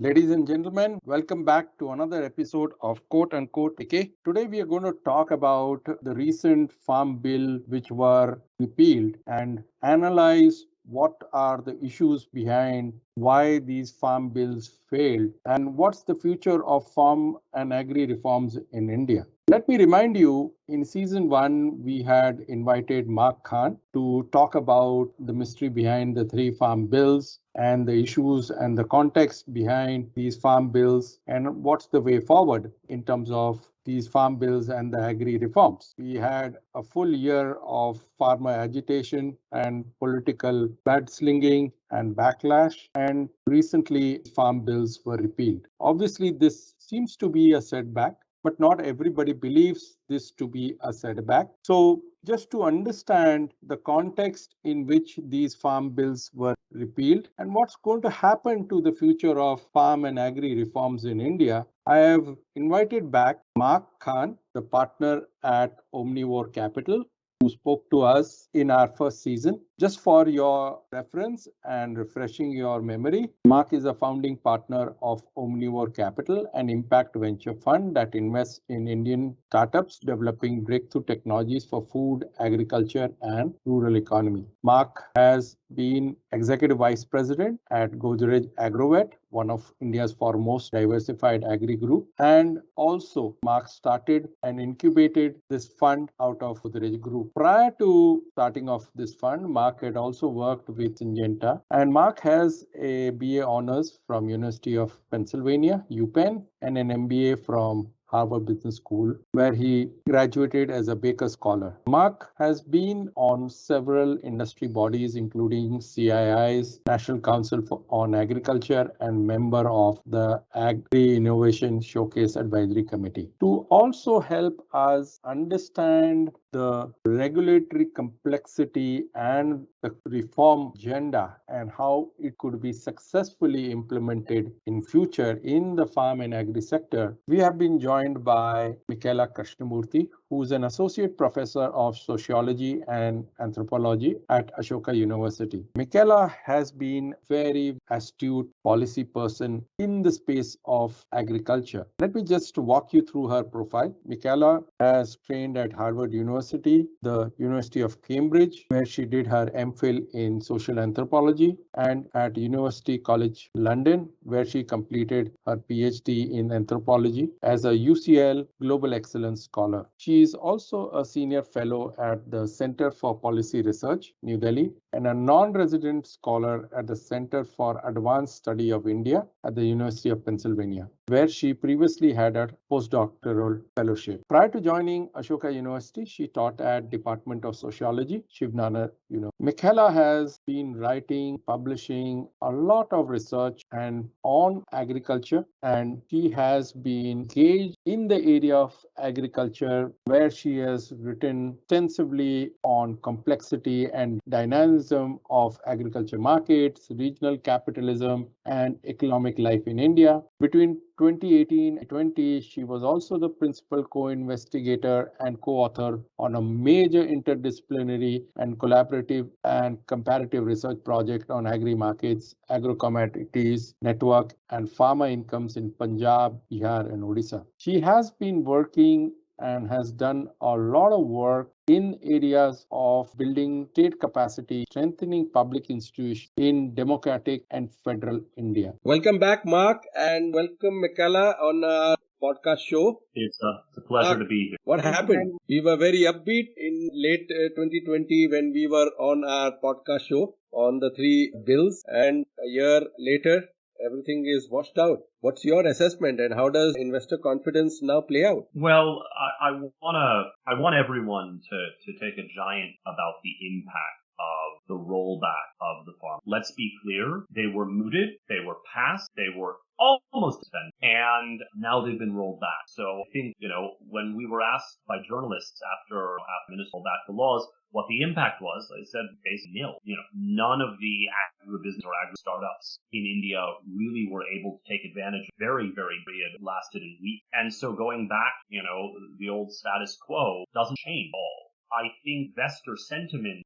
Ladies and gentlemen, welcome back to another episode of Quote Unquote AK. Today we are going to talk about the recent farm bill which were repealed and analyze what are the issues behind why these farm bills failed and what's the future of farm and agri reforms in India. Let me remind you, in season one, we had invited Mark Khan to talk about the mystery behind the three farm bills and the issues and the context behind these farm bills and what's the way forward in terms of these farm bills and the agri reforms. We had a full year of farmer agitation and political mudslinging and backlash, and recently farm bills were repealed. Obviously, this seems to be a setback, but not everybody believes this to be a setback. So just to understand the context in which these farm bills were repealed and what's going to happen to the future of farm and agri reforms in India, I have invited back Mark Khan, the partner at Omnivore Capital, who spoke to us in our first season. Just for your reference and refreshing your memory, Mark is a founding partner of Omnivore Capital, an impact venture fund that invests in Indian startups developing breakthrough technologies for food, agriculture, and rural economy. Mark has been executive vice president at Godrej Agrovet, one of India's foremost diversified agri group. And also, Mark started and incubated this fund out of Godrej Group. Prior to starting off this fund, Mark had also worked with Syngenta. And Mark has a BA honors from University of Pennsylvania, UPenn, and an MBA from Harvard Business School, where he graduated as a Baker Scholar. Mark has been on several industry bodies, including CII's National Council on Agriculture and member of the Agri Innovation Showcase Advisory Committee. To also help us understand the regulatory complexity and the reform agenda and how it could be successfully implemented in future in the farm and agri sector, we have been joined by Mekhala Krishnamurthy, who is an associate professor of sociology and anthropology at Ashoka University. Mekhala has been very astute policy person in the space of agriculture. Let me just walk you through her profile. Mekhala has trained at Harvard University, the University of Cambridge, where she did her MPhil in social anthropology, and at University College London, where she completed her PhD in anthropology as a UCL Global Excellence Scholar. She is also a senior fellow at the Center for Policy Research, New Delhi, and a non-resident scholar at the Center for Advanced Study of India at the University of Pennsylvania, where she previously had a postdoctoral fellowship. Prior to joining Ashoka University, she taught at Department of Sociology, Shivnana University. Mekhala has been writing, publishing a lot of research and on agriculture, and she has been engaged in the area of agriculture, where she has written extensively on complexity and dynamism of agriculture markets, regional capitalism, and economic life in India. Between 2018 and 2020, she was also the principal co-investigator and co-author on a major interdisciplinary and collaborative and comparative research project on agri-markets, agro-commodities network, and farmer incomes in Punjab, Bihar, and Odisha. She has been working and has done a lot of work in areas of building state capacity, strengthening public institutions in democratic and federal India. Welcome back, Mark, and welcome, Mekhala, on our podcast show. It's a pleasure to be here. What happened? We were very upbeat in late 2020 when we were on our podcast show on the three bills, and a year later, everything is washed out. What's your assessment, and how does investor confidence now play out? Well, I want everyone to take a giant about the impact of the rollback of the farm. Let's be clear, they were mooted, they were passed, they were almost spent, and now they've been rolled back. So I think, when we were asked by journalists after ministers rolled back the laws, what the impact was, I said basically nil. None of the agribusiness or agri startups in India really were able to take advantage. Very, very it lasted in weeks. And so going back, the old status quo doesn't change at all. I think investor sentiment,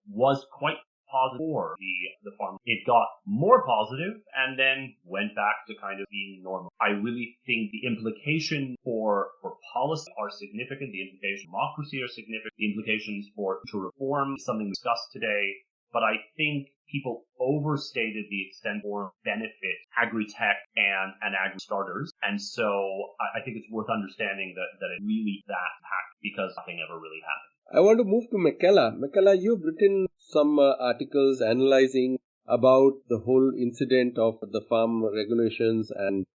was quite positive for the farm. It got more positive and then went back to kind of being normal. I really think the implications for policy are significant. The implications for democracy are significant. The implications for to reform, something discussed today. But I think people overstated the extent or benefit agri-tech and agri starters. And so I think it's worth understanding that it really that packed because nothing ever really happened. I want to move to Mekhala. Mekhala, you've written some articles analyzing about the whole incident of the farm regulations and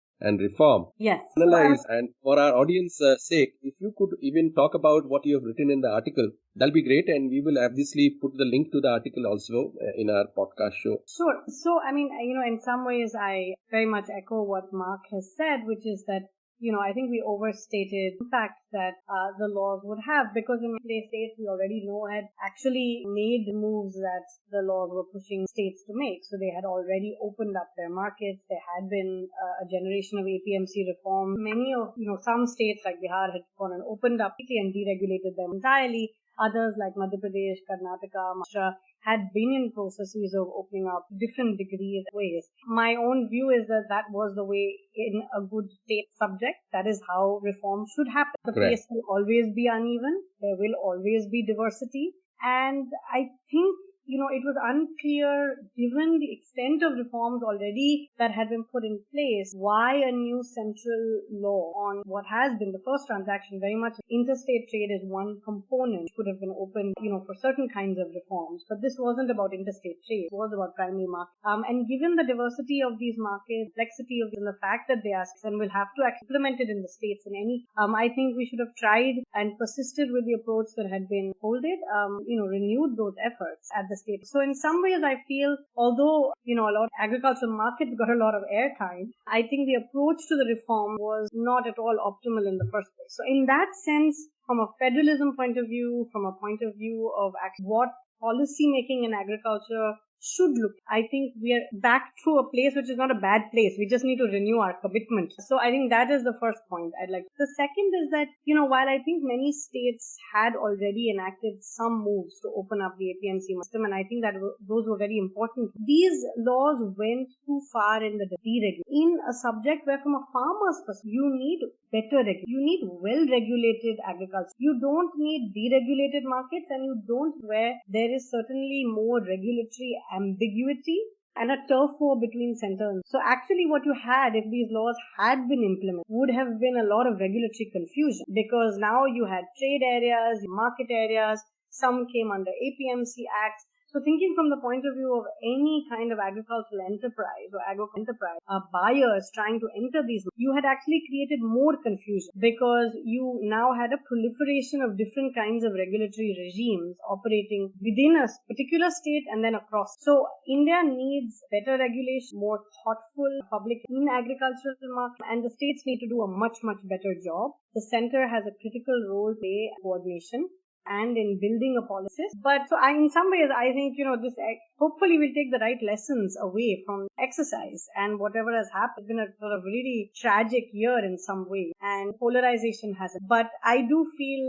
reform. Yes. Analyze, and for our audience sake, if you could even talk about what you have written in the article, that'll be great. And we will obviously put the link to the article also in our podcast show. Sure. So, I mean, in some ways, I very much echo what Mark has said, which is that I think we overstated the impact that the laws would have, because in many states we already know had actually made the moves that the laws were pushing states to make. So they had already opened up their markets. There had been a generation of APMC reform. Many of, some states like Bihar had gone and opened up and deregulated them entirely. Others like Madhya Pradesh, Karnataka, Maharashtra had been in processes of opening up different degrees ways. My own view is that was the way in a good state subject. That is how reform should happen. The pace will always be uneven. There will always be diversity. And I think it was unclear, given the extent of reforms already that had been put in place, why a new central law on what has been the first transaction. Very much interstate trade is one component, could have been opened, for certain kinds of reforms. But this wasn't about interstate trade. It was about primary market. And given the diversity of these markets, complexity of the fact that they are and will have to implement it in the states in any, I think we should have tried and persisted with the approach that had been folded, renewed those efforts at the state. So in some ways, I feel, although, a lot of agricultural markets got a lot of airtime, I think the approach to the reform was not at all optimal in the first place. So in that sense, from a federalism point of view, from a point of view of what policy making in agriculture should look, I think we are back to a place which is not a bad place. We just need to renew our commitment. So I think that is the first point I'd like. The second is that, while I think many states had already enacted some moves to open up the APMC system, and I think that those were very important, these laws went too far in the deregulation. In a subject where from a farmer's perspective, you need better regulation. You need well-regulated agriculture. You don't need deregulated markets, and you don't where there is certainly more regulatory ambiguity and a turf war between centers. So actually what you had, if these laws had been implemented, would have been a lot of regulatory confusion, because now you had trade areas, market areas, some came under APMC Acts. So thinking from the point of view of any kind of agricultural enterprise or agro-enterprise, buyers trying to enter these, you had actually created more confusion, because you now had a proliferation of different kinds of regulatory regimes operating within a particular state and then across. So India needs better regulation, more thoughtful public in agricultural market, and the states need to do a much, much better job. The center has a critical role to play in coordination and in building a policy. But so in some ways, I think, this hopefully will take the right lessons away from exercise, and whatever has happened. It's been a sort of really tragic year in some way, and polarization hasn't. But I do feel,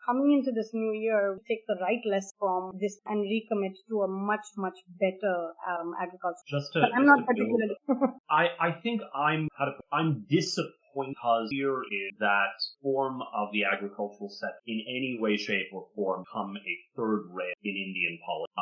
coming into this new year, we take the right lesson from this and recommit to a much, much better agriculture. I'm not particularly. I think I'm disappointed, because here is that form of the agricultural sector in any way, shape, or form become a third rail in Indian politics.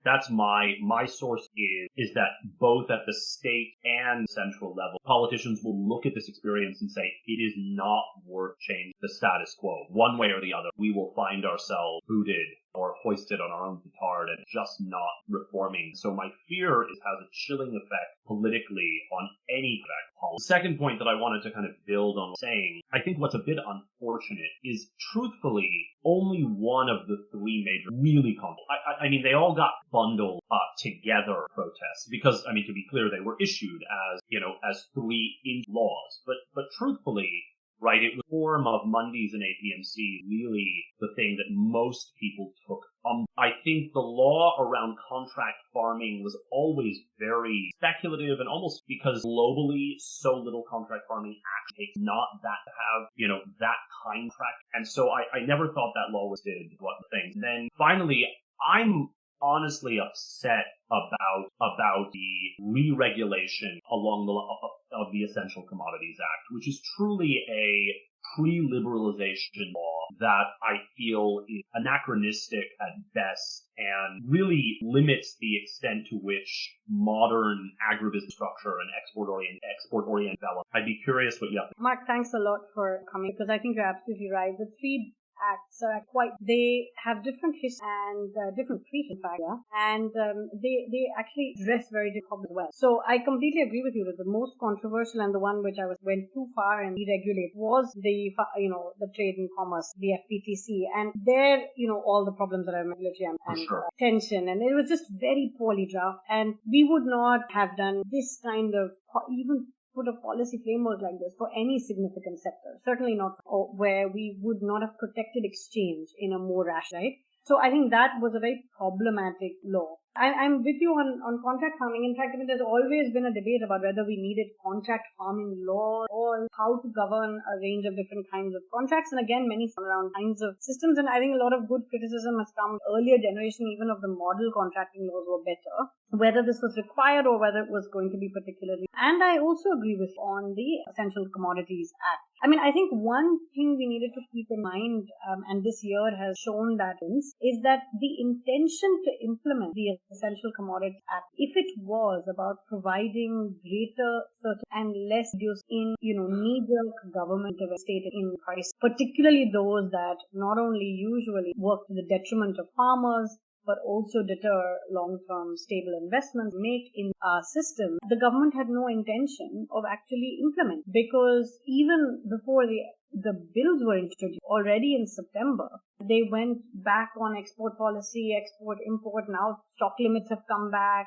That's my source is that both at the state and central level, politicians will look at this experience and say, it is not worth changing the status quo. One way or the other, we will find ourselves booted or hoisted on our own petard and just not reforming. So my fear is it has a chilling effect politically on any policy. The second point that I wanted to kind of build on saying, I think what's a bit unfortunate is, truthfully, only one of the three major really I mean, they all got bundled together protests, because, I mean, to be clear, they were issued as three laws. But truthfully, right, it was the form of Mandis and APMC really the thing that most people took. I think the law around contract farming was always very speculative, and almost because globally so little contract farming actually takes not that to have, that contract. And so I never thought that law was did what the things. And then finally, I'm honestly upset about the re-regulation of the Essential Commodities Act, which is truly a pre-liberalization law that I feel is anachronistic at best and really limits the extent to which modern agribusiness structure and export-oriented development. I'd be curious what you have to say. Mark, thanks a lot for coming, because I think you're absolutely right. The three acts are they have different history and different treatment, in fact, yeah? And they actually address very different problems as well. So I completely agree with you that the most controversial and the one which went too far and deregulate was the trade and commerce, the FPTC, and there, all the problems that are military and sure. Tension, and it was just very poorly drafted, and we would not have done this kind of even put a policy framework like this for any significant sector, certainly not where we would not have protected exchange in a more rational, right? So I think that was a very problematic law. I'm with you on contract farming. In fact, there's always been a debate about whether we needed contract farming law or how to govern a range of different kinds of contracts. And again, many around kinds of systems. And I think a lot of good criticism has come. Earlier generation, even of the model contracting laws were better. Whether this was required or whether it was going to be particularly. And I also agree with on the Essential Commodities Act. I think one thing we needed to keep in mind, and this year has shown that is that the intention to implement the Essential Commodities Act, if it was about providing greater certainty and less use in, knee-jerk government state in price, particularly those that not only usually work to the detriment of farmers, but also deter long-term stable investments make in our system, the government had no intention of actually implementing, because even before the bills were introduced, already in September, they went back on export policy, export, import. Now stock limits have come back.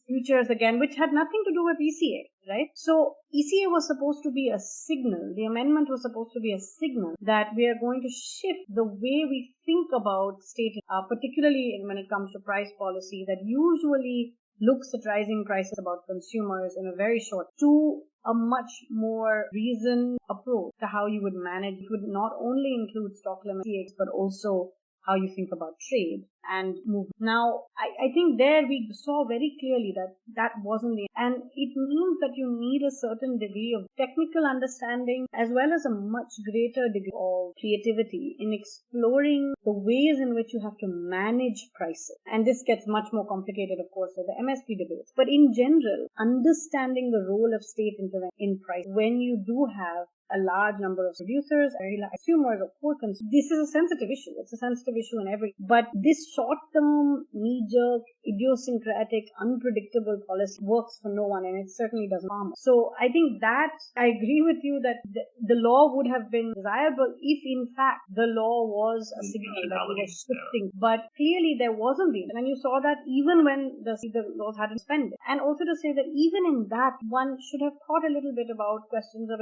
Futures again, which had nothing to do with ECA, right? So ECA was supposed to be a signal. The amendment was supposed to be a signal that we are going to shift the way we think about state, particularly when it comes to price policy that usually looks at rising prices about consumers in a very short to a much more reasoned approach to how you would manage. It would not only include stock limits, but also how you think about trade and movement. Now, I think there we saw very clearly that wasn't the, and it means that you need a certain degree of technical understanding as well as a much greater degree of creativity in exploring the ways in which you have to manage prices. And this gets much more complicated, of course, with the MSP debates. But in general, understanding the role of state intervention in price when you do have a large number of producers, consumers, or poor consumers. This is a sensitive issue. It's a sensitive issue in every. But this short-term, knee-jerk, idiosyncratic, unpredictable policy works for no one, and it certainly doesn't harm. So I think that I agree with you that the law would have been desirable if, in fact, the law was a signal that it was shifting. But clearly, there wasn't the. And you saw that even when the laws hadn't suspended. And also to say that even in that, one should have thought a little bit about questions of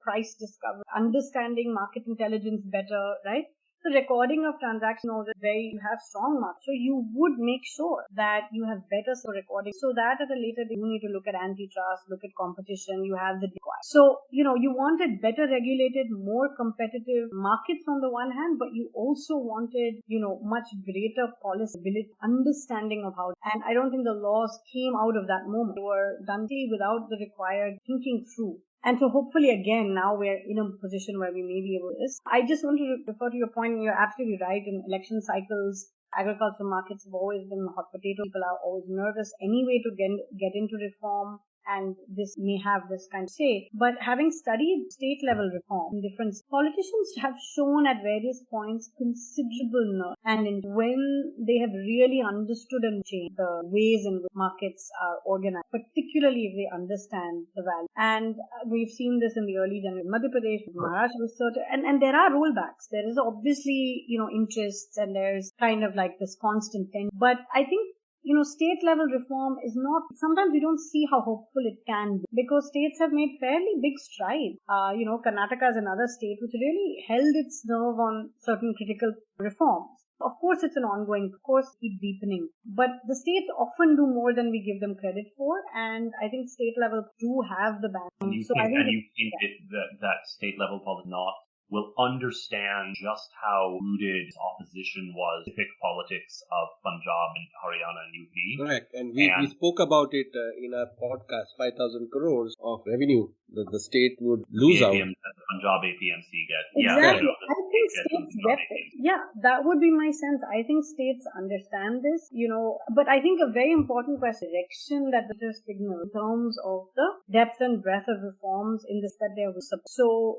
price discovery, understanding market intelligence better, right? The recording of transactions where you have strong markets. So you would make sure that you have better recording so that at a later date you need to look at antitrust, look at competition, you have the required. So, you wanted better regulated, more competitive markets on the one hand, but you also wanted, much greater policy ability, understanding of how, and I don't think the laws came out of that moment. They were done without the required thinking through. And so hopefully, again, now we're in a position where we may be able to do this. I just want to refer to your point, and you're absolutely right. In election cycles, agricultural markets have always been hot potato. People are always nervous anyway to get into reform. And this may have this kind of say. But having studied state-level reform in different politicians have shown at various points considerable nerve. And when they have really understood and changed the ways in which markets are organized, particularly if they understand the value. And we've seen this in the early generation. Madhya Pradesh, Maharashtra was certain. And there are rollbacks. There is obviously, interests, and there's kind of like this constant tension. But I think state-level reform is not, sometimes we don't see how hopeful it can be because states have made fairly big strides. Karnataka is another state which really held its nerve on certain critical reforms. Of course, it's an ongoing course, keep deepening. But the states often do more than we give them credit for, and I think state level do have the balance. You think that state level policy not will understand just how rooted opposition was to the politics of Punjab and Haryana and UP. Correct. And we spoke about it in our podcast, 5,000 crores of revenue that the state would lose out. The Punjab APMC get. Exactly. I think states get it. Yeah, that would be my sense. I think states understand this, but I think a very important question, direction that the signal in terms of the depth and breadth of reforms in this that they will support. So,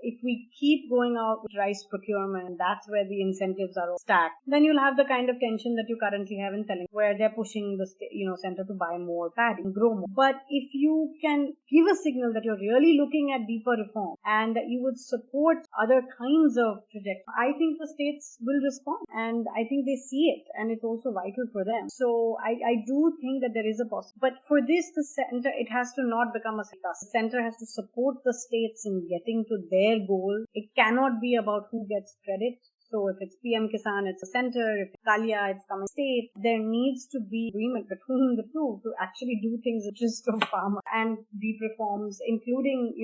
if we keep going out with rice procurement, that's where the incentives are stacked, then you'll have the kind of tension that you currently have in Telangana, where they're pushing the center to buy more paddy and grow more. But if you can give a signal that you're really looking at deeper reform and that you would support other kinds of trajectories, I think the states will respond, and I think they see it, and it's also vital for them. So I do think that there is a possibility. But for this, the center, it has to not become a task. The center has to support the states in getting to their goal. It cannot be about who gets credit. So if it's PM Kisan, it's a center. If it's Kalia, it's coming state. There needs to be agreement between the two to actually do things in the interest of farmers and deep reforms, including,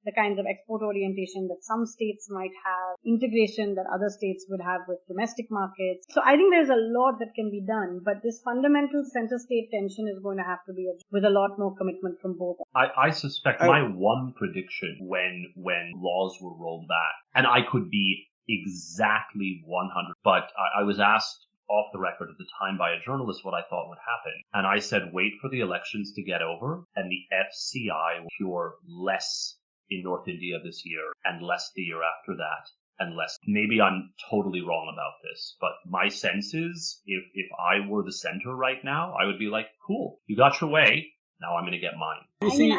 the kinds of export orientation that some states might have, integration that other states would have with domestic markets. So I think there's a lot that can be done, but this fundamental center-state tension is going to have to be with a lot more commitment from both. I suspect my one prediction when laws were rolled back, and I could be exactly 100, but I was asked off the record at the time by a journalist what I thought would happen. And I said, wait for the elections to get over, and the FCI will cure less in North India this year, and less the year after that, and less. Maybe I'm totally wrong about this, but my sense is if I were the center right now, I would be like, cool, you got your way, now I'm going to get mine. You see,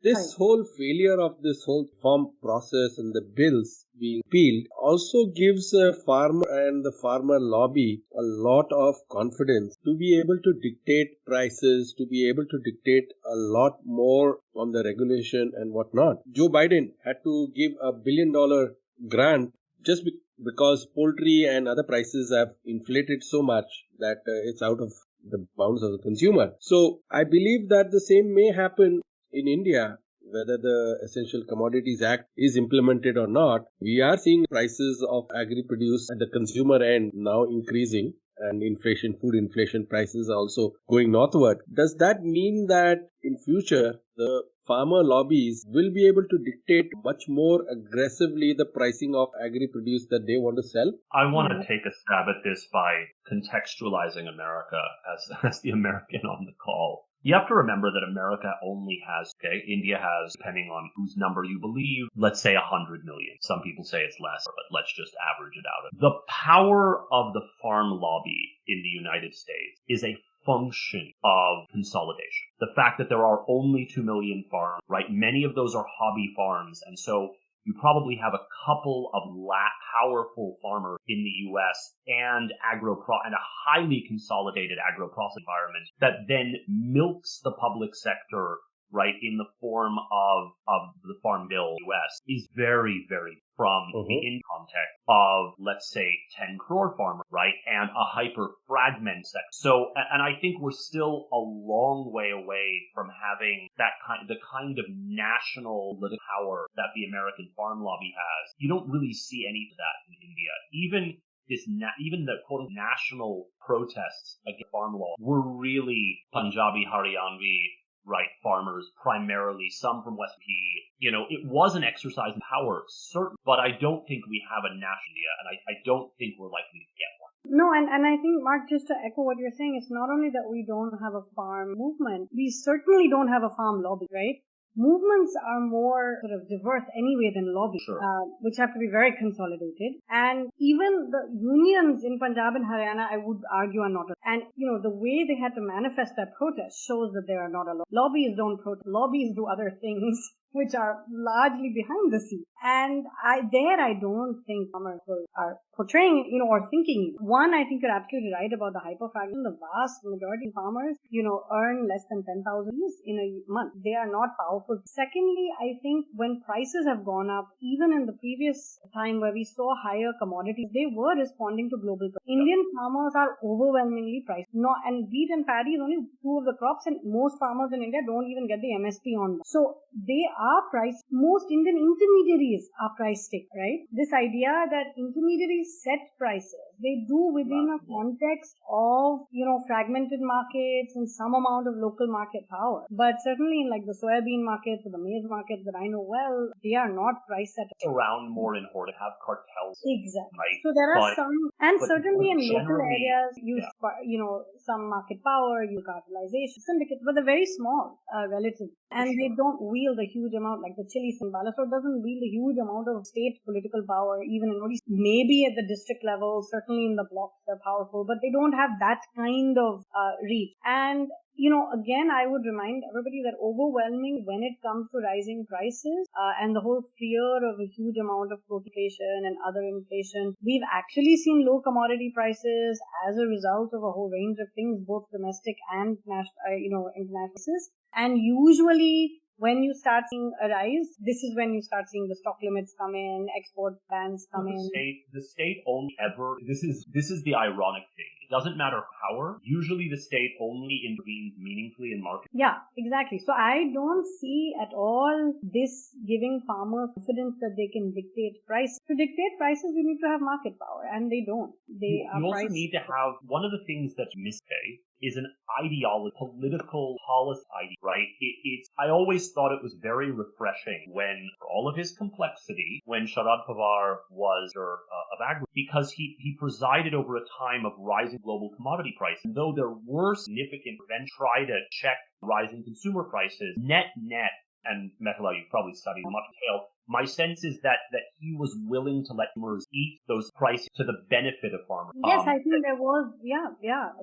this whole failure of this whole reform process and the bills being repealed also gives a farmer and the farmer lobby a lot of confidence to be able to dictate prices, to be able to dictate a lot more on the regulation and whatnot. Joe Biden had to give $1 billion grant just because poultry and other prices have inflated so much that it's out of the bounds of the consumer. So I believe that the same may happen in India, whether the Essential Commodities Act is implemented or not. We are seeing prices of agri-produce at the consumer end now increasing, and food inflation prices are also going northward. Does that mean that in future the farmer lobbies will be able to dictate much more aggressively the pricing of agri-produce that they want to sell? I want to take a stab at this by contextualizing America as the American on the call. You have to remember that America only has, India has, depending on whose number you believe, let's say 100 million. Some people say it's less, but let's just average it out. The power of the farm lobby in the United States is a function of consolidation. The fact that there are only 2 million farms, right? Many of those are hobby farms. And so you probably have a couple of powerful farmers in the U.S. and a highly consolidated agro-processing environment that then milks the public sector, right, in the form of the Farm Bill in the U.S. is very, very from the in context of, let's say, 10 crore farmers, right, and a hyper-fragmented sector. So, and I think we're still a long way away from having the kind of national political power that the American farm lobby has. You don't really see any of that in India. Even the quote national protests against farm law were really Punjabi, Haryanvi, right, farmers, primarily, some from West P. It was an exercise in power, certainly, but I don't think we have a national idea, and I don't think we're likely to get one. No, and I think, Mark, just to echo what you're saying, it's not only that we don't have a farm movement, we certainly don't have a farm lobby, right? Movements are more sort of diverse anyway than lobbies, sure. Which have to be very consolidated. And even the unions in Punjab and Haryana, I would argue, are not. And, the way they had to manifest that protest shows that they are not a lobby. Lobbies don't protest. Lobbies do other things which are largely behind the scenes. And I don't think farmers are portraying, or thinking. One, I think you're absolutely right about the hyperfragmentation. The vast majority of farmers, earn less than 10,000 in a month. They are not powerful. Secondly, I think when prices have gone up, even in the previous time where we saw higher commodities, they were responding to global prices. Indian farmers are overwhelmingly priced. And wheat and paddy is only two of the crops, and most farmers in India don't even get the MSP on them. So they are price, most Indian intermediaries are price stick, right? This idea that intermediaries set prices, they do within a context of, fragmented markets and some amount of local market power. But certainly in like the soybean markets or the maize markets that I know well, they are not price setters. Around more in order to have cartels. Exactly. Right? So there are some, and certainly in local generally, areas, use, some market power, use cartelization, syndicates, but they're very small, relative. And they don't wield a huge amount, like the Chile Simbala, so it doesn't wield a huge amount of state political power, even in Odisha. Maybe at the district level, certainly in the blocks, they're powerful, but they don't have that kind of reach. And again, I would remind everybody that overwhelming when it comes to rising prices and the whole fear of a huge amount of inflation and other inflation, we've actually seen low commodity prices as a result of a whole range of things, both domestic and international prices. And usually, when you start seeing a rise, this is when you start seeing the stock limits come in, export bans come in. The state only ever, this is the ironic thing. It doesn't matter power. Usually the state only intervenes meaningfully in markets. Yeah, exactly. So I don't see at all this giving farmers confidence that they can dictate price. To dictate prices, you need to have market power, and they don't. You also need to have, one of the things that's missed is an ideology, political policy idea, right? I always thought it was very refreshing when, for all of his complexity, when Sharad Pawar was of Agri, because he presided over a time of rising global commodity prices. And though there were significant, then try to check rising consumer prices, net, and Mekhala, you've probably studied much detail. My sense is that he was willing to let farmers eat those prices to the benefit of farmers. Yes, I think there was,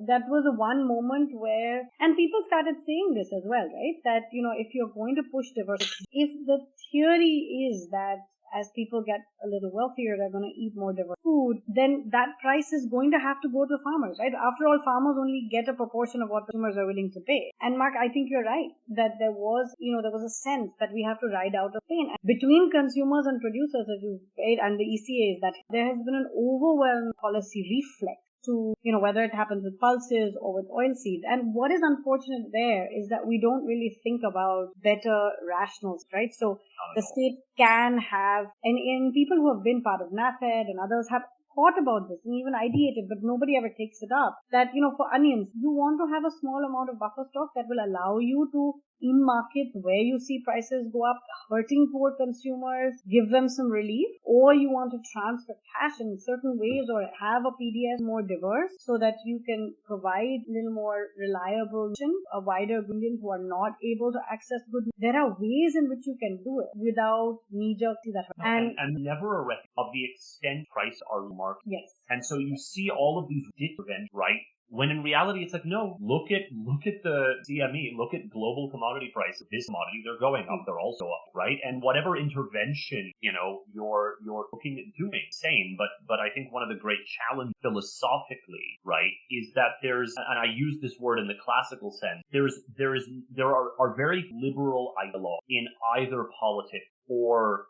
that was a one moment where, and people started saying this as well, right? That, if you're going to push diversity, if the theory is that as people get a little wealthier, they're going to eat more diverse food, then that price is going to have to go to farmers, right? After all, farmers only get a proportion of what consumers are willing to pay. And Mark, I think you're right that there was a sense that we have to ride out a pain between consumers and producers, as you said, and the ECAs, that there has been an overwhelming policy reflex to, whether it happens with pulses or with oilseeds. And what is unfortunate there is that we don't really think about better rationals, right? So the state can have, and people who have been part of NAFED and others have thought about this and even ideated, but nobody ever takes it up, that, for onions, you want to have a small amount of buffer stock that will allow you to, in markets where you see prices go up, hurting poor consumers, give them some relief, or you want to transfer cash in certain ways or have a PDS more diverse so that you can provide a little more reliable, a wider group who are not able to access goods. There are ways in which you can do it without knee-jerk. And never a record of the extent price are market. Yes. And so you see all of these events, right? When in reality, it's like, no, look at the CME, look at global commodity prices. This commodity, they're going up, they're also up, right? And whatever intervention, you're looking at doing, same. But I think one of the great challenges philosophically, right, is that there's, and I use this word in the classical sense, there are very liberal ideologues in either politics or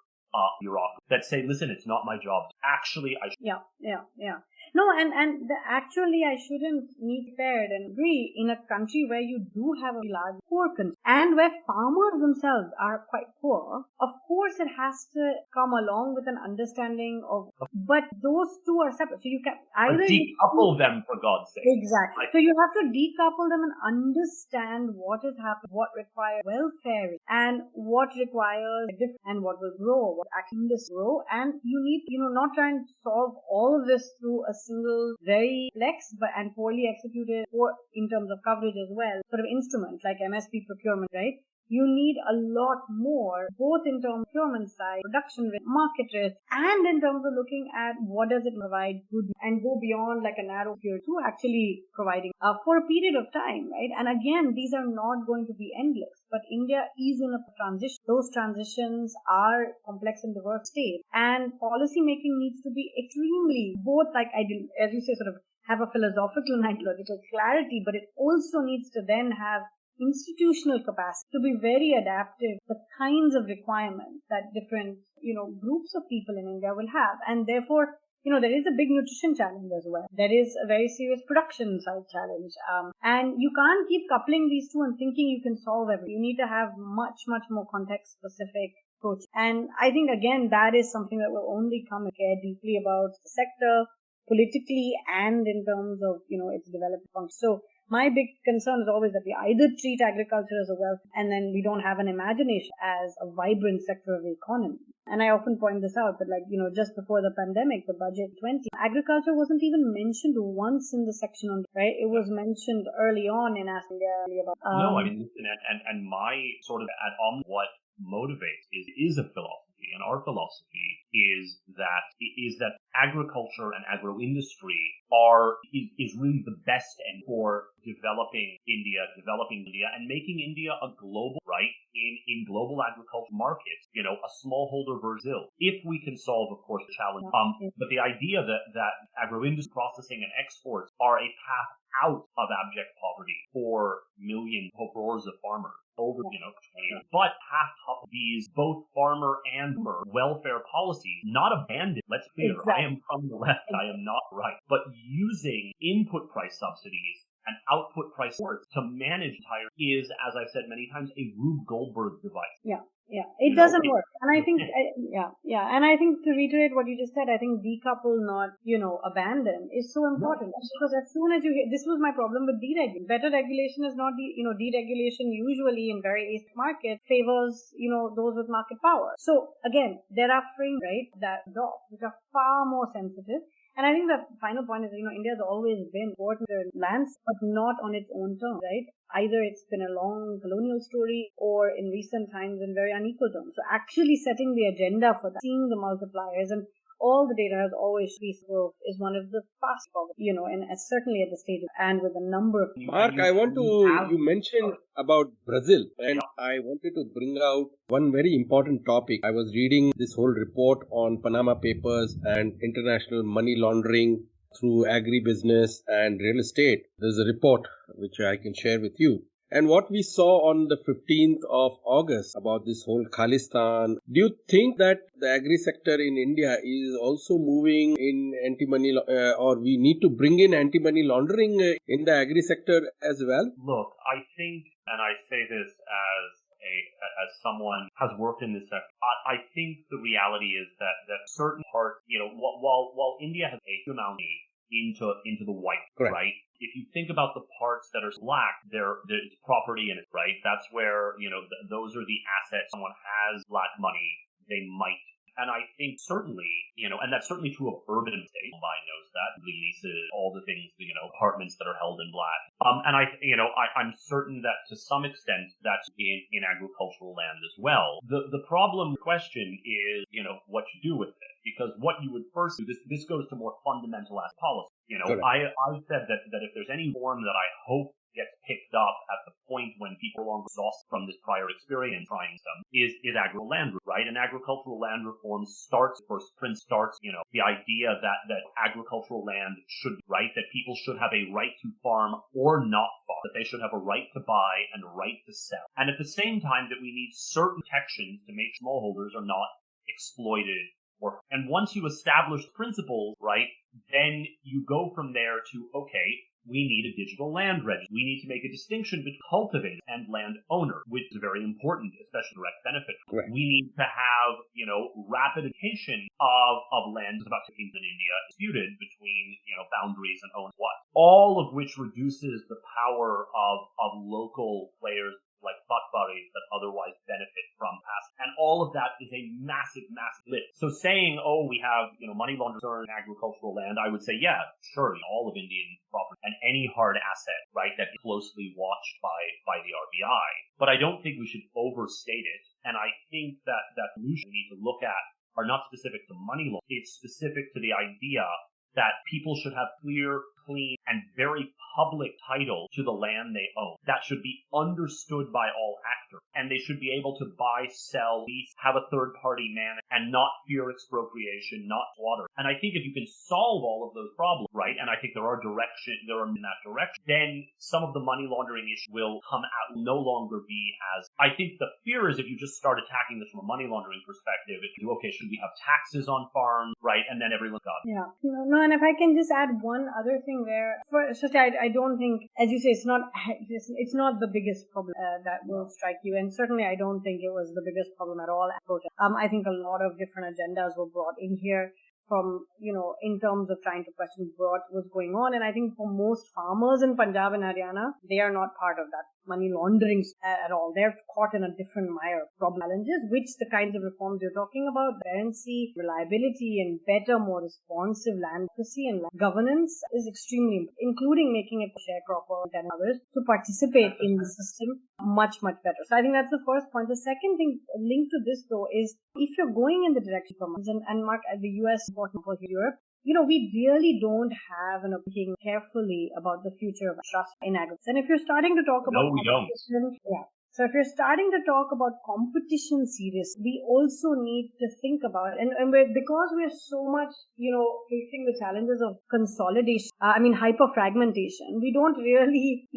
bureaucracy that say, listen, it's not my job. Actually, I should. Yeah. No, and actually, I shouldn't need paired and agree in a country where you do have a large poor country and where farmers themselves are quite poor. Of course, it has to come along with an understanding of, but those two are separate. So you can either decouple them, for God's sake. Exactly. So you have to decouple them and understand what is happening, what requires welfare and what requires and what will grow, what actually this grow. And you need, not try and solve all of this through a single, very complex and poorly executed, or in terms of coverage as well, sort of instrument like MSP procurement, right? You need a lot more, both in terms of procurement side, production risk, market risk, and in terms of looking at what does it provide good and go beyond like a narrow period to actually providing for a period of time, right? And again, these are not going to be endless, but India is in a transition. Those transitions are complex and diverse states, and policy making needs to be extremely both as you say, sort of have a philosophical and ideological clarity, but it also needs to then have institutional capacity to be very adaptive to the kinds of requirements that different, groups of people in India will have. And therefore, there is a big nutrition challenge as well. There is a very serious production side challenge. And you can't keep coupling these two and thinking you can solve everything. You need to have much, much more context specific approach. And I think, again, that is something that will only come and care deeply about the sector, politically and in terms of, its development function. So my big concern is always that we either treat agriculture as a wealth and then we don't have an imagination as a vibrant sector of the economy. And I often point this out that, just before the pandemic, the budget 20, agriculture wasn't even mentioned once in the section on, right? It was mentioned early on in Ashoka University about. No, I mean, and my sort of what motivates is a philosophy, and our philosophy is that agriculture and agro-industry is really the best end for developing India, and making India a global, right, in global agriculture markets, a smallholder Brazil, if we can solve, of course, the challenge. But the idea that agro-industry processing and exports are a path out of abject poverty for millions of crores of farmers over, 20 years. But half of these, both farmer and welfare policies, not abandoned. Let's be clear. Exactly. I am from the left. I am not right. But using input price subsidies and output price supports to manage entire is, as I've said many times, a Rube Goldberg device. Yeah. It doesn't work. And I think, And I think, to reiterate what you just said, I think decouple, not, abandon is so important. Because as soon as this was my problem with deregulation. Better regulation is not, deregulation usually in very asymmetric markets favors, those with market power. So again, there are frames, right, that adopt, which are far more sensitive. And I think the final point is, India has always been important in lands, but not on its own terms, right? Either it's been a long colonial story or in recent times in very unequal terms. So actually setting the agenda for that, seeing the multipliers, and all the data has always been growth is one of the fast forward, and certainly at the stage and with a number of. Mark, you mentioned about Brazil, and I wanted to bring out one very important topic. I was reading this whole report on Panama Papers and international money laundering through agribusiness and real estate. There's a report which I can share with you. And what we saw on the 15th of August about this whole Khalistan, do you think that the agri sector in India is also moving in anti-money, or we need to bring in anti-money laundering in the agri sector as well? Look, I think, and I say this as someone who has worked in this sector, I think the reality is that certain parts, while India has a huge amount into the white, correct, right? If you think about the parts that are black, there's property in it, right? That's where, those are the assets. Someone has black money, they might. And I think certainly, and that's certainly true of urban estates. Everybody knows that. Leases, all the things, apartments that are held in black. And I'm certain that to some extent that's in agricultural land as well. The problem question is, what you do with it. Because what you would first do, this goes to more fundamental as policy. I've said that if there's any form that I hope gets picked up at the point when people are exhausted from this prior experience trying some is agricultural land, right? And agricultural land reform starts, the idea that agricultural land should, right, that people should have a right to farm or not farm, that they should have a right to buy and a right to sell. And at the same time that we need certain protections to make smallholders are not exploited. And once you establish principles, right, then you go from there to, okay, we need a digital land register. We need to make a distinction between cultivator and landowner, which is very important, especially direct benefit. Correct. We need to have, rapidization of land about things in India disputed between, boundaries and owns what. All of which reduces the power of local players like Fatwaris that otherwise benefit from past. And all of that is a massive, massive lift. So saying, we have, money laundering in agricultural land, I would say, yeah, sure, all of Indian property and any hard asset, right, that is closely watched by the RBI. But I don't think we should overstate it. And I think that solution we need to look at are not specific to money laundering. It's specific to the idea that people should have clear, clean, and very public title to the land they own that should be understood by all actors. And they should be able to buy, sell, lease, have a third party manage, and not fear expropriation, not slaughter. And I think if you can solve all of those problems, right, and I think there are in that direction, then some of the money laundering issue will come out, will no longer be as, I think the fear is if you just start attacking this from a money laundering perspective, it's, okay, should we have taxes on farms, right, and then everyone's got it. Yeah. No, and if I can just add one other thing there, I don't think, as you say, it's not the biggest problem that will strike you, and certainly I don't think it was the biggest problem at all. I think a lot of different agendas were brought in here from, in terms of trying to question what was going on. And I think for most farmers in Punjab and Haryana, they are not part of that money laundering at all. They're caught in a different mire of problem challenges, which the kinds of reforms you're talking about, transparency, reliability, and better, more responsive land advocacy and land governance is extremely important, including making it for sharecroppers and others to participate in the system much, much better. So I think that's the first point. The second thing linked to this, though, is if you're going in the direction of and Mark, at the US, important for Europe, we really don't have an opinion carefully about the future of trust in agriculture. And if you're starting to talk about competition, so if you're starting to talk about competition seriously, we also need to think about, and because we're so much, facing the challenges of consolidation, hyper-fragmentation, we don't really,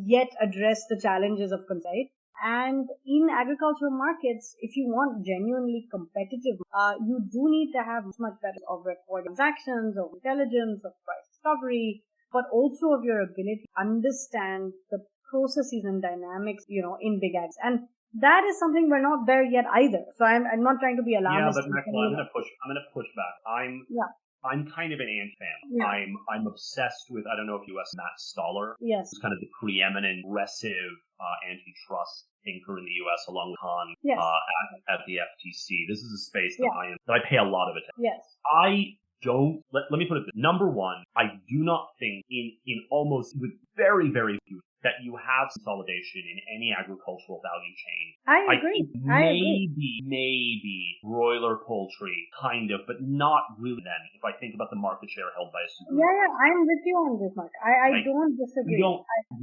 yet address the challenges of consolidation. And in agricultural markets, if you want genuinely competitive, you do need to have much better of record transactions, of intelligence, of price discovery, but also of your ability to understand the processes and dynamics, in big ags. And that is something we're not there yet either. So I'm not trying to be alarmist. Yeah, but Mekhala, I'm going to push back. I'm kind of an Ant fan. Yeah. I'm obsessed with, I don't know if you asked Matt Stoller. Yes. He's kind of the preeminent, aggressive antitrust thinker in the U.S. along with Kahn at the FTC. This is a space that I pay a lot of attention. Yes. Let me put it this. Number one, I do not think in almost with very, very few that you have consolidation in any agricultural value chain. I agree. Maybe broiler poultry, kind of, but not really then, if I think about the market share held by a supermarket. Yeah, I'm with you on this, Mark. I don't disagree.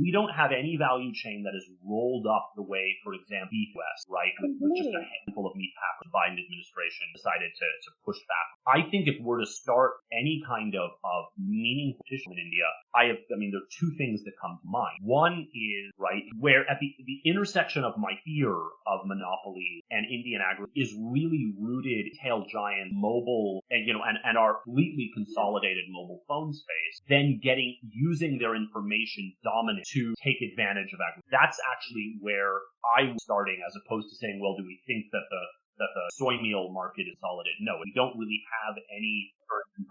We don't have any value chain that is rolled up the way, for example, beef West, right? With just a handful of meat packers, the Biden administration decided to push back. I think if we're to start any kind of meaningful competition in India, there are two things that come to mind. One is, right, where at the intersection of my fear of monopoly and Indian agri is really rooted tail giant mobile and our completely consolidated mobile phone space, then using their information dominant to take advantage of agri. That's actually where I'm starting, as opposed to saying, well, do we think that the soy meal market is consolidated? No, we don't really have any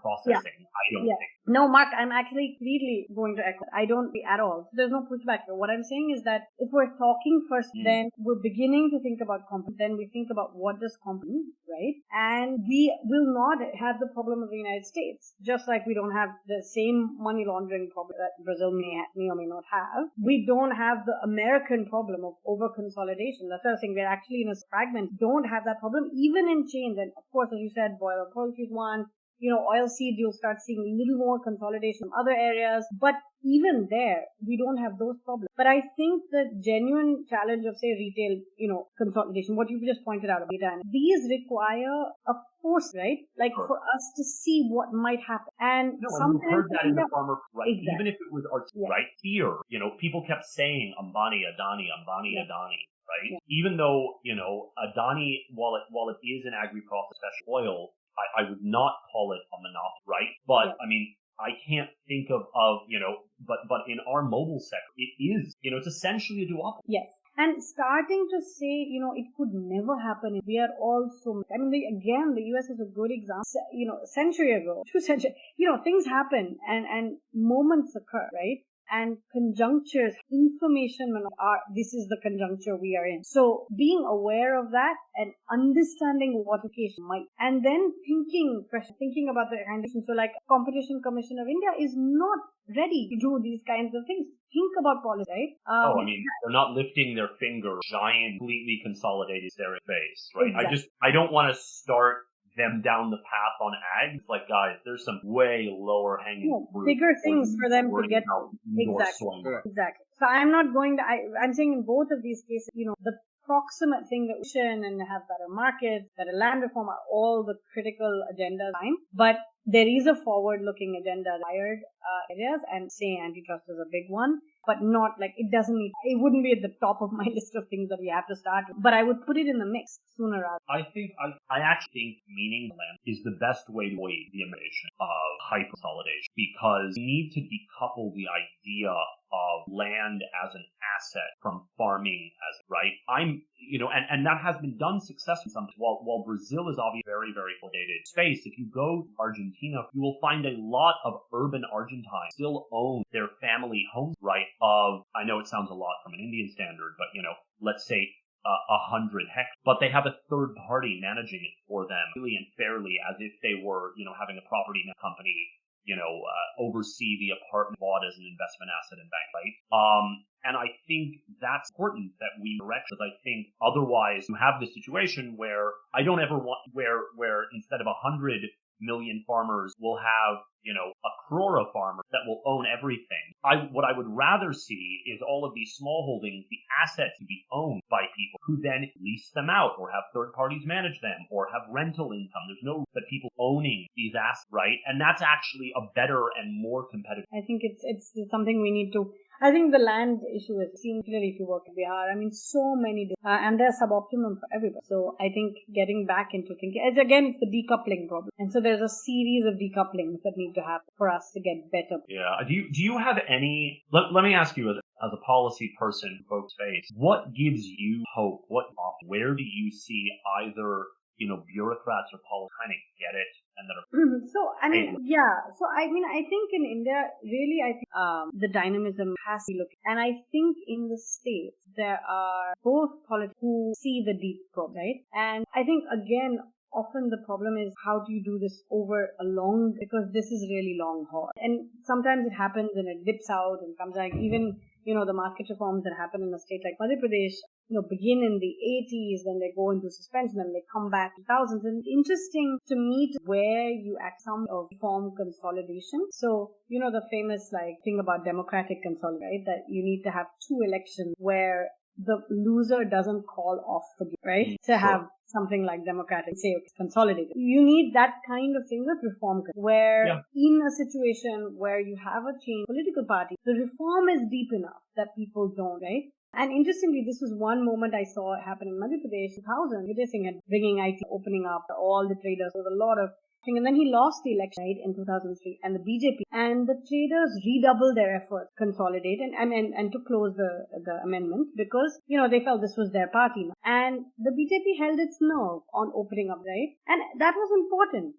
processing. I don't think. No, Mark, I'm actually completely going to echo. I don't at all. There's no pushback here. What I'm saying is that if we're talking first, then we're beginning to think about competition. Then we think about what does competition, right? And we will not have the problem of the United States, just like we don't have the same money laundering problem that Brazil may or may not have. We don't have the American problem of over consolidation. That's what I'm saying. We're actually in a fragment. Don't have that problem, even in chains. And of course, as you said, broiler poultry is one. Oilseed, you'll start seeing a little more consolidation in other areas. But even there, we don't have those problems. But I think the genuine challenge of, say, retail, consolidation, what you've just pointed out, data, these require a force, right? Like for us to see what might happen. And we've heard that in the farmer, right? Exactly. Even if it was right fear, people kept saying Ambani, Adani, right? Yeah. Even though, Adani, while it is an agri-processed special oil, I would not call it a monopoly, right? But I can't think of but in our mobile sector, it is, it's essentially a duopoly. Yes. And starting to say, it could never happen. We are also, the US is a good example. A century ago, 2 centuries, things happen and moments occur, right? And conjunctures, information, this is the conjuncture we are in. So being aware of that and understanding what occasion might, and then thinking about the kind of, so like Competition Commission of India is not ready to do these kinds of things. Think about policy, right? They're not lifting their finger, giant, completely consolidated their face, right? Exactly. I don't want to start them down the path on ag. It's like, guys, there's some way lower hanging fruit. Bigger things for them to get Exactly. Exactly. So I'm not going to, I'm saying in both of these cases, the proximate thing that we should and have better markets, better land reform are all the critical agendas. But there is a forward-looking agenda in wired areas, and say antitrust is a big one, but not like it wouldn't be at the top of my list of things that we have to start with, but I would put it in the mix sooner rather. I actually think meaning land is the best way to avoid the innovation of hyper-consolidation, because we need to decouple the idea of land as an asset from farming as right. And that has been done successfully. While Brazil is obviously very, very consolidated space, if you go to Argentina, you will find a lot of urban Argentines still own their family homes, right? I know it sounds a lot from an Indian standard, but let's say 100 hectares, but they have a third party managing it for them really and fairly, as if they were, having a property company, oversee the apartment bought as an investment asset in bank, right? And I think that's important that we correct, because I think otherwise you have this situation where I don't ever want, where instead of 100 million farmers, we'll have, a crore of farmers that will own everything. What I would rather see is all of these small holdings, the assets to be owned by people who then lease them out or have third parties manage them or have rental income. There's no that people owning these assets, right? And that's actually a better and more competitive. I think it's something we need to. I think the land issue is seen clearly if you work in Bihar. I mean, so many, and they're suboptimum for everybody. So I think getting back into thinking, it's the decoupling problem. And so there's a series of decouplings that need to happen for us to get better. Yeah. Do you have any, let me ask you as a policy person, folks face, what gives you hope? Where do you see either, bureaucrats or politics kind of get it and that are I think in India, really, I think the dynamism has to be looked at. And I think in the States, there are both politicians who see the deep problem, right? And I think, again, often the problem is how do you do this over because this is really long haul. And sometimes it happens and it dips out and comes back. Even, the market reforms that happen in a state like Madhya Pradesh, begin in the 80s, then they go into suspension, then they come back in 2000s. And it's interesting to meet where you act some of reform consolidation. So, the famous thing about democratic consolidation, right? That you need to have two elections where the loser doesn't call off the game, right? To have something like democratic, say, consolidated. You need that kind of thing with reform, where in a situation where you have a change political party, the reform is deep enough that people don't, right? And interestingly, this was one moment I saw happen in Madhya Pradesh, 2000. Vijay Singh had bringing IT, opening up all the traders. There was a lot of thing. And then he lost the election, right, in 2003, and the BJP and the traders redoubled their efforts, consolidate and to close the amendment, because they felt this was their party. And the BJP held its nerve on opening up, right? And that was important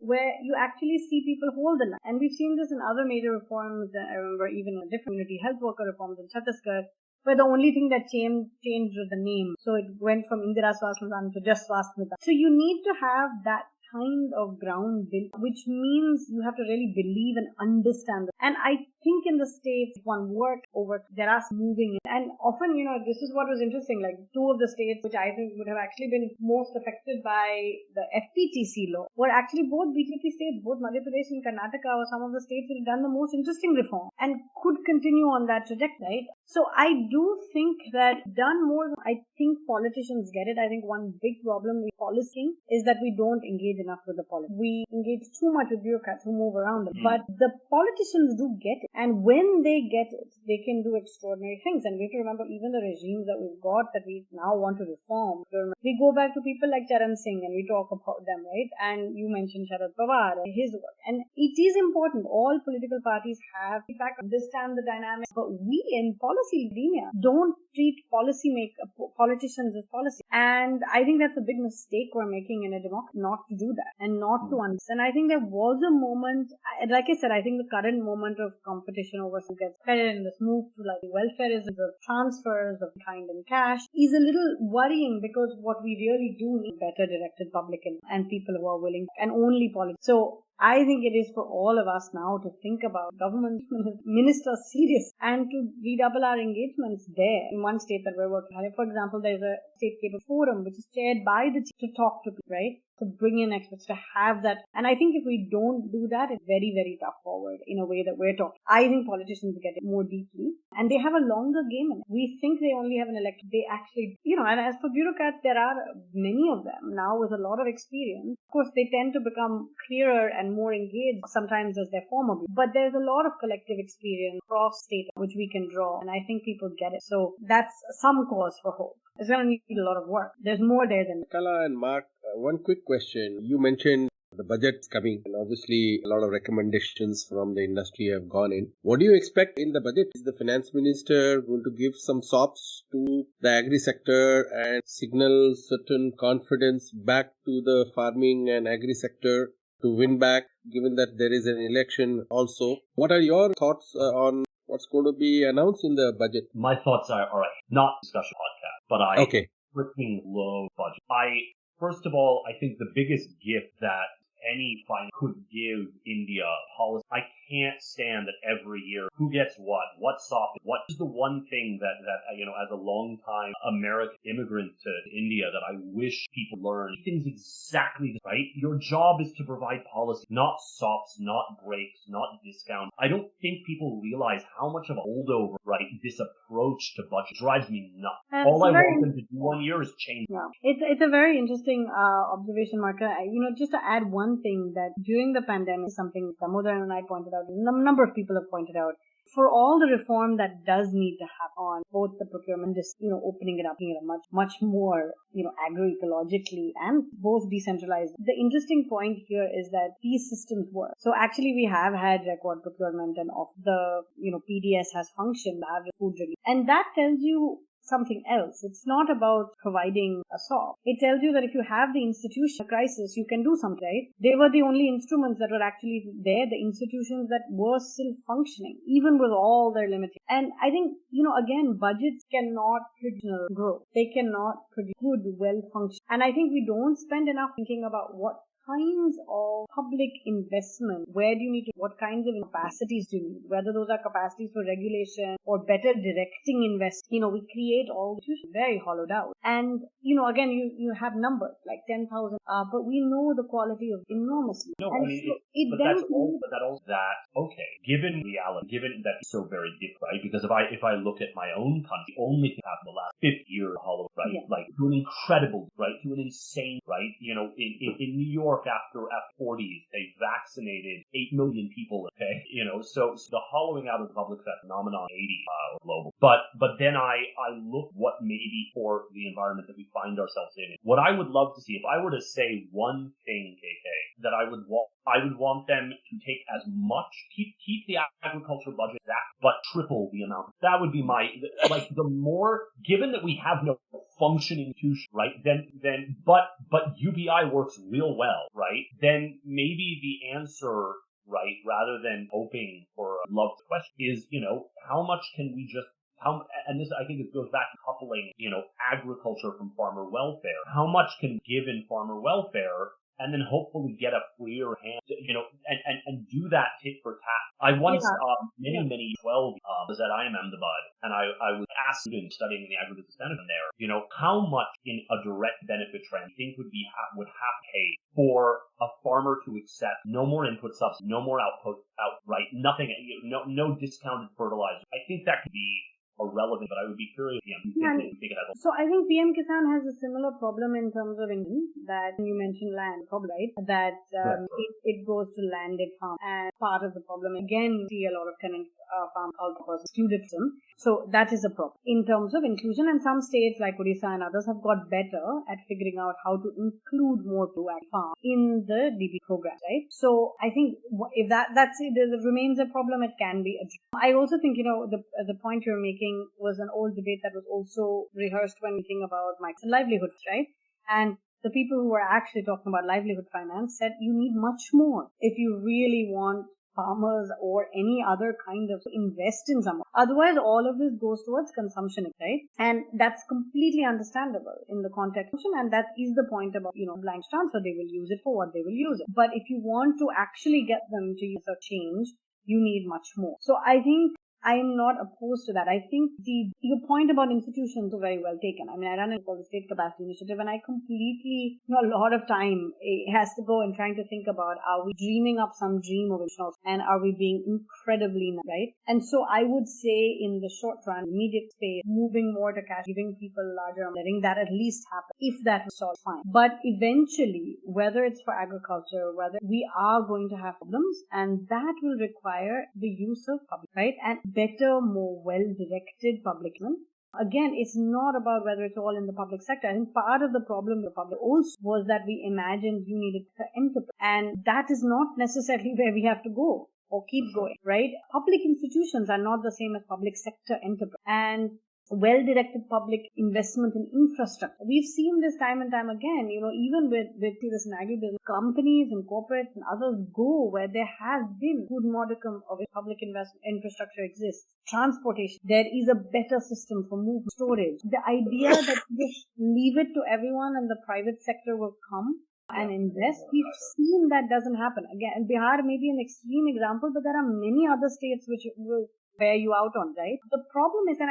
where you actually see people hold the line. And we've seen this in other major reforms. I remember even in different community health worker reforms in Chhattisgarh, where the only thing that changed was the name. So it went from Indira Swasthya to just Swasthya. So you need to have that kind of ground built, which means you have to really believe and understand. And I think in the States, one worked over, there are moving in. And often, this is what was interesting, like two of the states which I think would have actually been most affected by the FPTC law were actually both BJP states, both Madhya Pradesh and Karnataka were some of the states that have done the most interesting reform and could continue on that trajectory, right? So I do think that done more, I think politicians get it. I think one big problem with policy is that we don't engage enough with the politics. We engage too much with bureaucrats who move around them. But the politicians do get it. And when they get it, they can do extraordinary things. And we have to remember even the regimes that we've got that we now want to reform. We go back to people like Charan Singh and we talk about them, right? And you mentioned Sharad Pawar and his work. And it is important. All political parties have, in fact, understand the dynamics. But we in policy academia don't treat politicians as policy. And I think that's a big mistake we're making in a democracy, not to do that and not to understand. I think there was a moment, like I said, I think the current moment of competition over who gets credit and this move to welfareism, the transfers of kind and cash is a little worrying, because what we really do need better directed public and people who are willing and only politics. So I think it is for all of us now to think about government ministers serious and to redouble our engagements there. In one state that we're working on, for example, there's a state cable forum which is chaired by the chief to talk to people, right? to bring in experts, to have that. And I think if we don't do that, it's very, very tough forward in a way that we're talking. I think politicians get it more deeply and they have a longer game in it. We think they only have an election. They actually, and as for bureaucrats, there are many of them now with a lot of experience. Of course, they tend to become clearer and more engaged sometimes as their former. But there's a lot of collective experience across state which we can draw. And I think people get it. So that's some cause for hope. It's going to need a lot of work. There's more there than Mekhala and Mark, one quick question. You mentioned the budget's coming, and obviously a lot of recommendations from the industry have gone in. What do you expect in the budget? Is the finance minister going to give some sops to the agri sector and signal certain confidence back to the farming and agri sector to win back, given that there is an election also? What are your thoughts on what's going to be announced in the budget? My thoughts are, all right, not discussion podcast, but I freaking love budget. First of all, I think the biggest gift that any finance could give India policy. I can't stand that every year who gets what's soft, what is the one thing that as a long time American immigrant to India that I wish people learn. Things exactly right. Your job is to provide policy, not sops, not breaks, not discounts. I don't think people realize how much of a holdover, right, this approach to budget drives me nuts. All I want them to do 1 year is change. Yeah, it's a very interesting observation, Marka. Just to add one thing that during the pandemic, something Damodar and I pointed out, a number of people have pointed out, for all the reform that does need to happen on both the procurement, just, opening it up, much more, agroecologically and both decentralized. The interesting point here is that these systems work. So actually we have had record procurement and of the, PDS has functioned, average food relief. And that tells you something else. It's not about providing a solve. It tells you that if you have the institution crisis, you can do something, right? They were the only instruments that were actually there, the institutions that were still functioning, even with all their limitations. And I think, again, budgets cannot produce growth. They cannot produce good, well-functioning. And I think we don't spend enough thinking about what kinds of public investment, where do you need to, what kinds of capacities do you need, whether those are capacities for regulation or better directing investment. We create all the institutions very hollowed out. And, again, you have numbers like 10,000, but we know the quality of enormously. No, and I mean, given reality, given that it's so very different, right? Because if I look at my own country, the only thing happened the last 50 years, hollow, right? Yeah. Like to an incredible, right? To an insane, right? In New York after 40s, they vaccinated 8 million people, okay? So the hollowing out of the public sector phenomenon 80 global. But then I look what maybe for the environment that we find ourselves in. What I would love to see, if I were to say one thing, KK, that I would want them to take as much, keep the agriculture budget but triple the amount. That would be the more, given that we have no functioning institution, right? But UBI works real well, right? Then maybe the answer, right, rather than hoping for a love question is, how much can we just, and this, I think it goes back to coupling, agriculture from farmer welfare. How much can give in farmer welfare and then hopefully get a freer hand, and do that tit for tat. I once, many 12 was at IIM Ahmedabad, and I was asked students studying in the agribusiness management there, how much in a direct benefit trend you think would have to pay for a farmer to accept no more input subsidy, no more outright, nothing, no discounted fertilizer. I think that could be irrelevant, but I would be curious. So I think PM Kisan has a similar problem in terms of income that you mentioned land, right? That it goes to landed farm, and part of the problem again, we see a lot of tenant farm culture was excluded from. So that is a problem in terms of inclusion. And some states like Odisha and others have got better at figuring out how to include more to farm in the DB program, right? So I think if that's it, there remains a problem, it can be addressed. I also think the point you're making was an old debate that was also rehearsed when we think about micro livelihoods, right? And the people who were actually talking about livelihood finance said you need much more if you really want farmers or any other kind of invest in someone. Otherwise, all of this goes towards consumption, right? And that's completely understandable in the context, and that is the point about, blank transfer. They will use it for what they will use it. But if you want to actually get them to use a change, you need much more. So I think I'm not opposed to that. I think your point about institutions is very well taken. I mean, I run a state capacity initiative, and I completely, a lot of time it has to go in trying to think about, are we dreaming up some dream of institutions, and are we being incredibly nice, right? And so I would say in the short run, immediate space, moving more to cash, giving people larger, letting that at least happen. If that is solved, fine. But eventually, whether it's for agriculture, whether we are going to have problems, and that will require the use of public, right? And better, more well-directed public. Again, it's not about whether it's all in the public sector. I think part of the problem with the public also was that we imagined you needed to enterprise, and that is not necessarily where we have to go or keep going, right? Public institutions are not the same as public sector enterprise. And well-directed public investment in infrastructure. We've seen this time and time again, even with this in agribusiness, companies and corporates and others go where there has been good modicum of public investment infrastructure exists. Transportation, there is a better system for movement, storage. The idea that you just leave it to everyone and the private sector will come and invest, we've seen that doesn't happen. Again, Bihar may be an extreme example, but there are many other states which will bear you out on, right? The problem is, and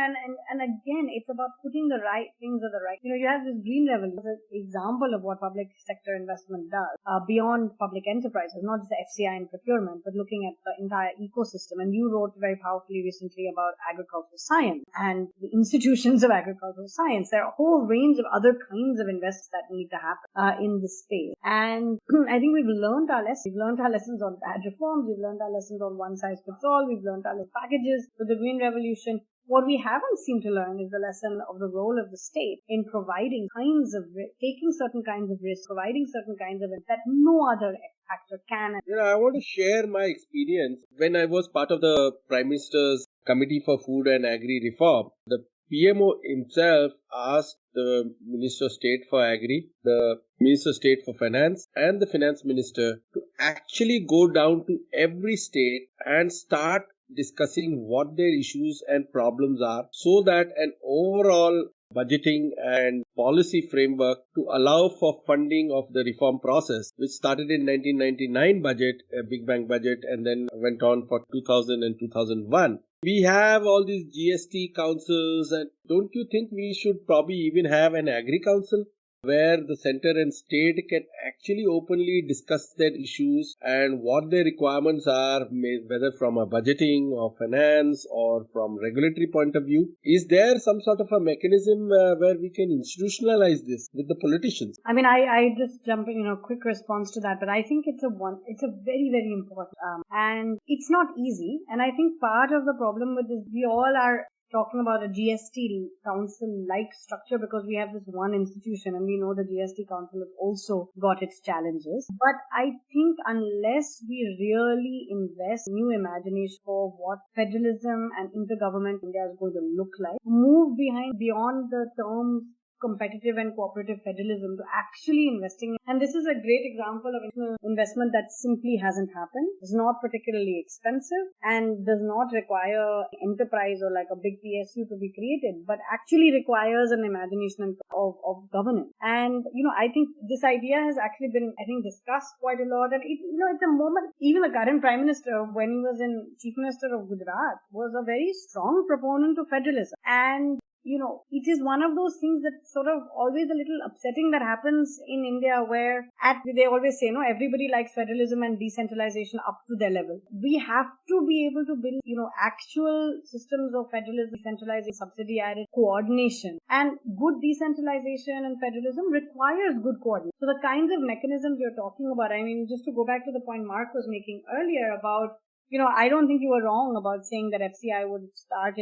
again, it's about putting the right things at the right. You have this green revolution, an example of what public sector investment does beyond public enterprises, not just the FCI and procurement, but looking at the entire ecosystem. And you wrote very powerfully recently about agricultural science and the institutions of agricultural science. There are a whole range of other kinds of investments that need to happen in this space. And I think we've learned our lessons. We've learned our lessons on bad reforms. We've learned our lessons on one size fits all. We've learned our packages with the Green Revolution. What we haven't seemed to learn is the lesson of the role of the state in providing taking certain kinds of risks, providing certain kinds of that no other actor can. I want to share my experience. When I was part of the Prime Minister's Committee for Food and Agri Reform, the PMO himself asked the Minister of State for Agri, the Minister of State for Finance, and the Finance Minister to actually go down to every state and start discussing what their issues and problems are, so that an overall budgeting and policy framework to allow for funding of the reform process, which started in 1999 budget, a Big Bang budget, and then went on for 2000 and 2001. We have all these GST councils, and don't you think we should probably even have an Agri Council where the center and state can actually openly discuss their issues and what their requirements are, whether from a budgeting or finance or from regulatory point of view? Is there some sort of a mechanism where we can institutionalize this with the politicians? I mean, I just jump in, quick response to that, but I think it's a very, very important, and it's not easy. And I think part of the problem with this, we all are talking about a GST council-like structure because we have this one institution, and we know the GST council has also got its challenges. But I think unless we really invest new imagination for what federalism and intergovernment India is going to look like, move beyond the terms competitive and cooperative federalism to actually investing. And this is a great example of investment that simply hasn't happened. It's not particularly expensive and does not require enterprise or like a big PSU to be created, but actually requires an imagination of governance. And, I think this idea has actually been, discussed quite a lot. And it's a moment, even the current Prime Minister, when he was Chief Minister of Gujarat, was a very strong proponent of federalism. And it is one of those things that sort of always a little upsetting that happens in India where they always say, everybody likes federalism and decentralization up to their level. We have to be able to build, actual systems of federalism, decentralization, subsidiary coordination. And good decentralization and federalism requires good coordination. So the kinds of mechanisms you're talking about, just to go back to the point Mark was making earlier about, I don't think you were wrong about saying that FCI would start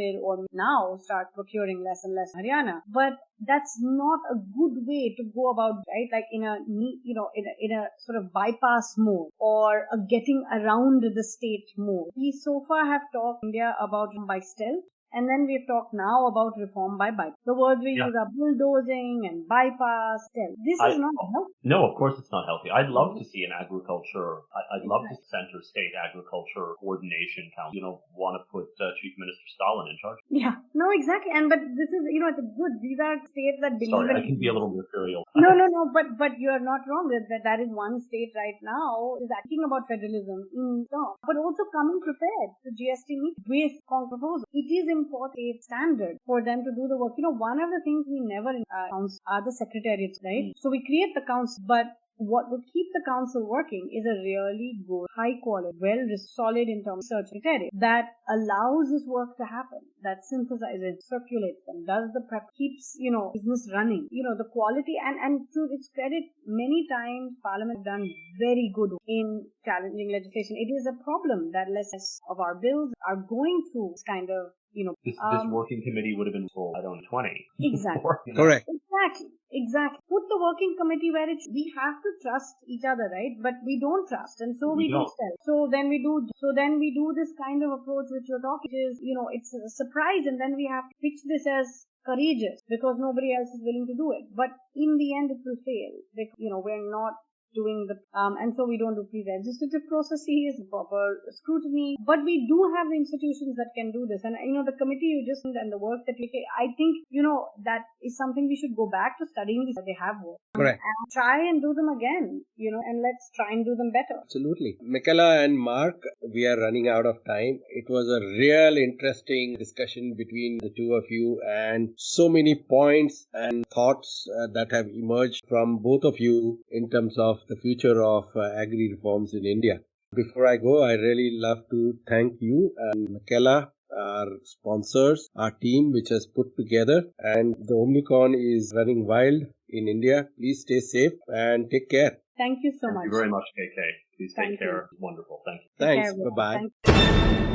procuring less and less in Haryana. But that's not a good way to go about, right? Like in a sort of bypass mode or a getting around the state mode. We so far have talked India about by stealth. And then we've talked now about reform by bypass. The words we use are bulldozing and bypass. This is not healthy. No, of course it's not healthy. I'd love to see an agriculture, I'd love to center state agriculture coordination council, want to put Chief Minister Stalin in charge. Yeah, no, exactly. But this is, it's good. These are states that believe Sorry, I can be a little mercurial. No, but you're not wrong. That is one state right now is acting about federalism in terms, but also coming prepared to GST meet with proposals. It is important standard for them to do the work. One of the things we never announce are the secretariats, right? So we create the council, but what would keep the council working is a really good, high quality, solid in terms of research secretariat that allows this work to happen, that synthesizes, circulates them, does the prep, keeps, business running. The quality and to its credit, many times Parliament has done very good in challenging legislation. It is a problem that less of our bills are going through this kind of this working committee would have been full, 20. Exactly. Correct. Exactly. Put the working committee where we have to trust each other, right? But we don't trust, and so we don't. So then we do this kind of approach which you're talking, which is, it's a surprise, and then we have to pitch this as courageous because nobody else is willing to do it. But in the end, it will fail because, we're not doing the and so we don't do pre-legislative processes, proper scrutiny, but we do have the institutions that can do this. And the committee you just and the work that I think that is something we should go back to studying these that they have worked. Correct. And try and do them again, and let's try and do them better. Absolutely. Mekhala and Mark, we are running out of time. It was a real interesting discussion between the two of you, and so many points and thoughts that have emerged from both of you in terms of the future of agri reforms in India. Before I go, I really love to thank you and Mekhala, our sponsors, our team which has put together, and the Omnicon is running wild in India. Please stay safe and take care. Thank you so much. Thank you very much, KK. Please take care. It's wonderful. Thank you. Thanks. Bye-bye.